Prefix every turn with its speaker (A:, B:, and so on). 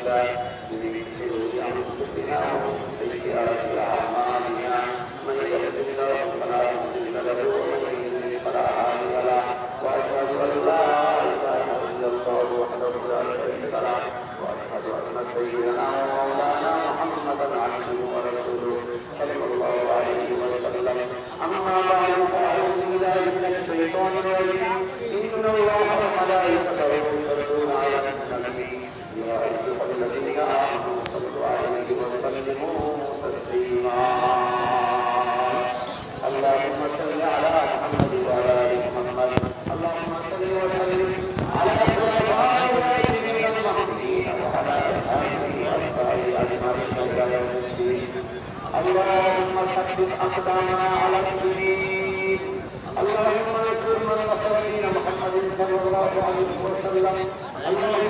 A: من شرور أنفسنا ومن سيئات أعمالنا من يهده الله فلا مضل له ومن يضلل فلا هادي له وأشهد أن لا إله إلا الله وحده لا شريك له وأشهد أن سيدنا ومولانا محمدا عبده ورسوله صلى الله عليه وسلم أما بعد فأعوذ بالله من الشيطان الرجيم إن الله وملائكته يصلون على النبي يا أيها الذين آمنوا صلوا عليه وسلموا تسليما اللهم صل على محمد وعلى آل محمد اللهم صل وسلم على سيدنا المحمدين وعلى آله وصحبه أجمعين إلى يوم الدين اللهم ثبت أقدامنا على الدين اللهم انصر من نصر دين محمد صلى الله عليه وسلم اللهم